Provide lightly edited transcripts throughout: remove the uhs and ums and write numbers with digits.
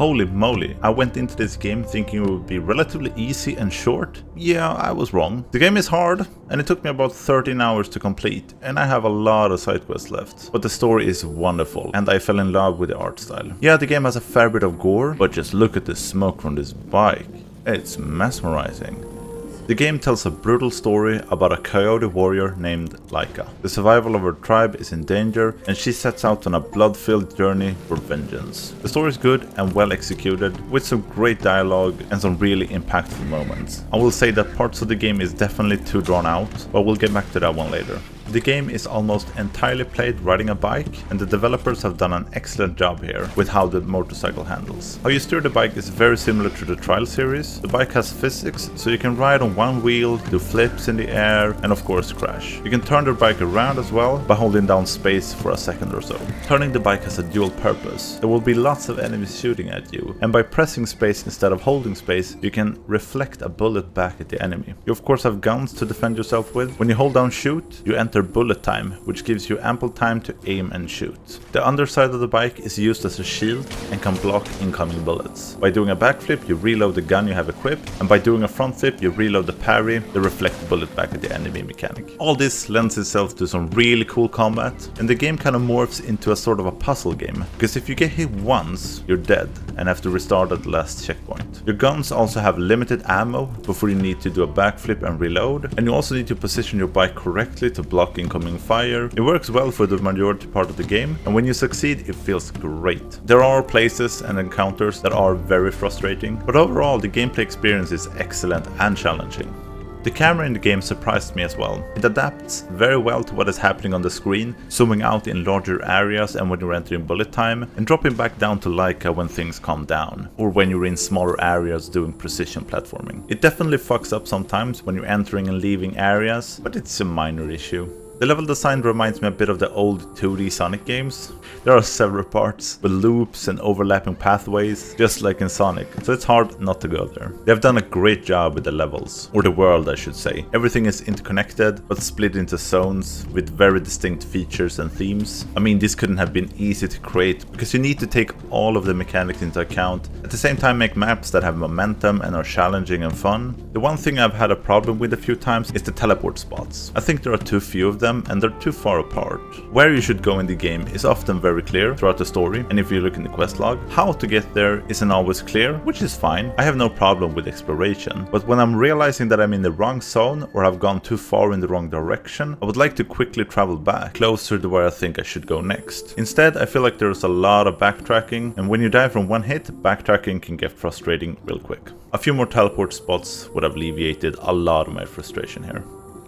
Holy moly, I went into this game thinking it would be relatively easy and short. Yeah, I was wrong. The game is hard, and it took me about 13 hours to complete, and I have a lot of side quests left. But the story is wonderful, and I fell in love with the art style. Yeah, the game has a fair bit of gore, but just look at the smoke from this bike. It's mesmerizing. The game tells a brutal story about a coyote warrior named Laika. The survival of her tribe is in danger, and she sets out on a blood-filled journey for vengeance. The story is good and well executed, with some great dialogue and some really impactful moments. I will say that parts of the game is definitely too drawn out, but we'll get back to that one later. The game is almost entirely played riding a bike, and the developers have done an excellent job here with how the motorcycle handles. How you steer the bike is very similar to the Trial series. The bike has physics, so you can ride on one wheel, do flips in the air, and of course crash. You can turn the bike around as well by holding down space for a second or so. Turning the bike has a dual purpose. There will be lots of enemies shooting at you, and by pressing space instead of holding space, you can reflect a bullet back at the enemy. You of course have guns to defend yourself with. When you hold down shoot, you enter bullet time, which gives you ample time to aim and shoot. The underside of the bike is used as a shield and can block incoming bullets. By doing a backflip, you reload the gun you have equipped, and by doing a front flip, you reload the parry, the reflect bullet back at the enemy mechanic. All this lends itself to some really cool combat, and the game kind of morphs into a sort of a puzzle game, because if you get hit once, you're dead and have to restart at the last checkpoint. Your guns also have limited ammo before you need to do a backflip and reload, and you also need to position your bike correctly to block incoming fire. It works well for the majority part of the game, and when you succeed, it feels great. There are places and encounters that are very frustrating, but overall the gameplay experience is excellent and challenging. The camera in the game surprised me as well. It adapts very well to what is happening on the screen, zooming out in larger areas and when you're entering bullet time, and dropping back down to Laika when things calm down, or when you're in smaller areas doing precision platforming. It definitely fucks up sometimes when you're entering and leaving areas, but it's a minor issue. The level design reminds me a bit of the old 2D Sonic games. There are several parts with loops and overlapping pathways, just like in Sonic, so it's hard not to go there. They have done a great job with the levels, or the world I should say. Everything is interconnected, but split into zones with very distinct features and themes. I mean, this couldn't have been easy to create, because you need to take all of the mechanics into account, at the same time make maps that have momentum and are challenging and fun. The one thing I've had a problem with a few times is the teleport spots. I think there are too few of them, and they're too far apart. Where you should go in the game is often very clear throughout the story, and if you look in the quest log, how to get there isn't always clear, which is fine. I have no problem with exploration, but when I'm realizing that I'm in the wrong zone or have gone too far in the wrong direction, I would like to quickly travel back, closer to where I think I should go next. Instead, I feel like there's a lot of backtracking, and when you die from one hit, backtracking can get frustrating real quick. A few more teleport spots would have alleviated a lot of my frustration here.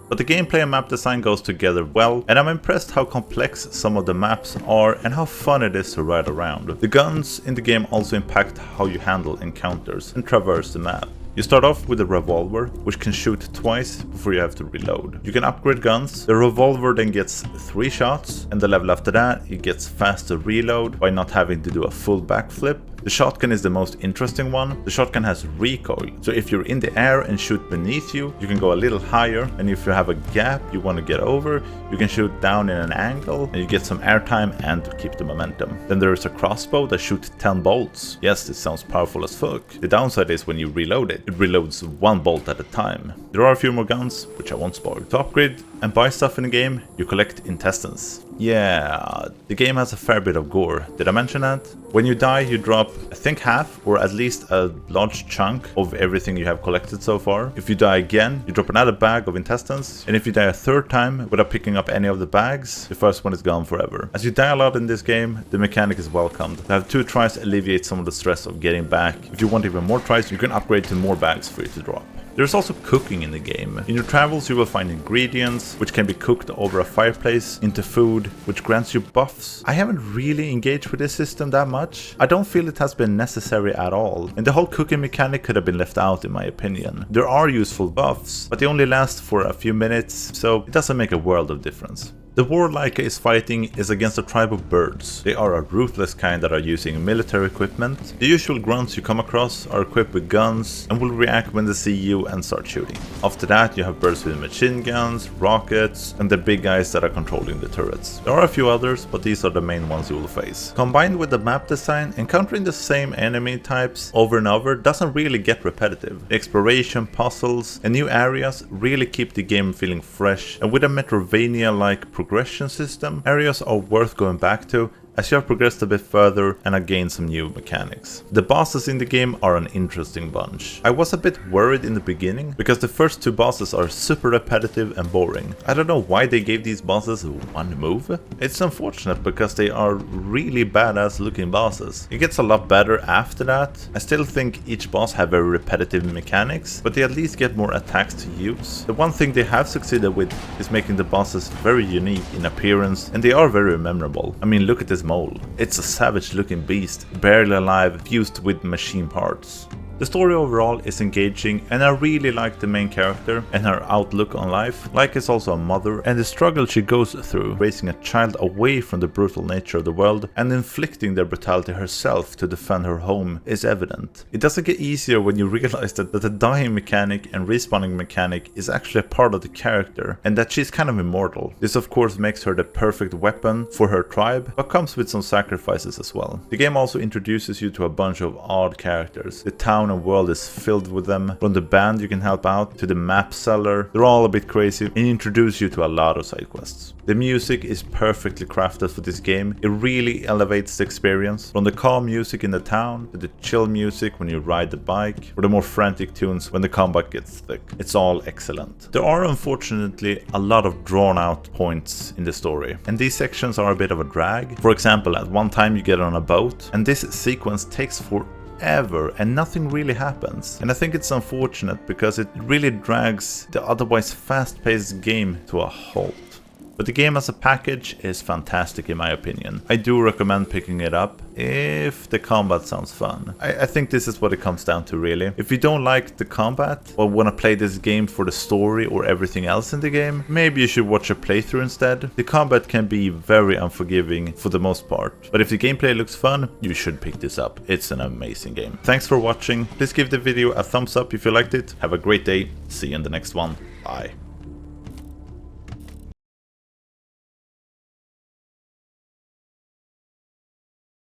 But the gameplay and map design goes together well, and I'm impressed how complex some of the maps are and how fun it is to ride around. The guns in the game also impact how you handle encounters and traverse the map. You start off with a revolver, which can shoot twice before you have to reload. You can upgrade guns. The revolver then gets 3 shots, and the level after that it gets faster reload by not having to do a full backflip. The shotgun is the most interesting one. The shotgun has recoil, so if you're in the air and shoot beneath you, you can go a little higher, and if you have a gap you want to get over, you can shoot down in an angle, and you get some airtime and keep the momentum. Then there is a crossbow that shoots 10 bolts. Yes, this sounds powerful as fuck. The downside is when you reload it reloads 1 bolt at a time. There are a few more guns, which I won't spoil. To upgrade and buy stuff in the game, you collect intestines. Yeah, the game has a fair bit of gore. Did I mention that? When you die, you drop, I think half, or at least a large chunk of everything you have collected so far. If you die again, you drop another bag of intestines. And if you die a third time without picking up any of the bags, the first one is gone forever. As you die a lot in this game, the mechanic is welcomed. To have 2 tries alleviates some of the stress of getting back. If you want even more tries, you can upgrade to more bags for you to drop. There's also cooking in the game. In your travels you will find ingredients, which can be cooked over a fireplace, into food, which grants you buffs. I haven't really engaged with this system that much. I don't feel it has been necessary at all, and the whole cooking mechanic could have been left out in my opinion. There are useful buffs, but they only last for a few minutes, so it doesn't make a world of difference. The war Laika is fighting is against a tribe of birds. They are a ruthless kind that are using military equipment. The usual grunts you come across are equipped with guns and will react when they see you and start shooting. After that you have birds with machine guns, rockets, and the big guys that are controlling the turrets. There are a few others, but these are the main ones you will face. Combined with the map design, encountering the same enemy types over and over doesn't really get repetitive. The exploration, puzzles, and new areas really keep the game feeling fresh, and with a Metroidvania-like progression system, areas are worth going back to as you have progressed a bit further and have gained some new mechanics. The bosses in the game are an interesting bunch. I was a bit worried in the beginning because the first two bosses are super repetitive and boring. I don't know why they gave these bosses one move. It's unfortunate because they are really badass looking bosses. It gets a lot better after that. I still think each boss have very repetitive mechanics, but they at least get more attacks to use. The one thing they have succeeded with is making the bosses very unique in appearance, and they are very memorable. I mean, look at this mole. It's a savage looking beast, barely alive, fused with machine parts. The story overall is engaging, and I really like the main character and her outlook on life. Laika is also a mother, and the struggle she goes through raising a child away from the brutal nature of the world and inflicting their brutality herself to defend her home is evident. It doesn't get easier when you realize that the dying mechanic and respawning mechanic is actually a part of the character, and that she's kind of immortal. This of course makes her the perfect weapon for her tribe, but comes with some sacrifices as well. The game also introduces you to a bunch of odd characters. The town and world is filled with them. From the band you can help out to the map seller, they're all a bit crazy and introduce you to a lot of side quests. The music is perfectly crafted for this game. It really elevates the experience. From the calm music in the town to the chill music when you ride the bike, or the more frantic tunes when the combat gets thick. It's all excellent. There are unfortunately a lot of drawn out points in the story, and these sections are a bit of a drag. For example, at one time you get on a boat and this sequence takes forever and nothing really happens, and I think it's unfortunate because it really drags the otherwise fast-paced game to a halt. But the game as a package is fantastic in my opinion. I do recommend picking it up if the combat sounds fun. I think this is what it comes down to really. If you don't like the combat or want to play this game for the story or everything else in the game, maybe you should watch a playthrough instead. The combat can be very unforgiving for the most part, but if the gameplay looks fun, you should pick this up. It's an amazing game. Thanks for watching. Please give the video a thumbs up if you liked it. Have a great day. See you in the next one. Bye.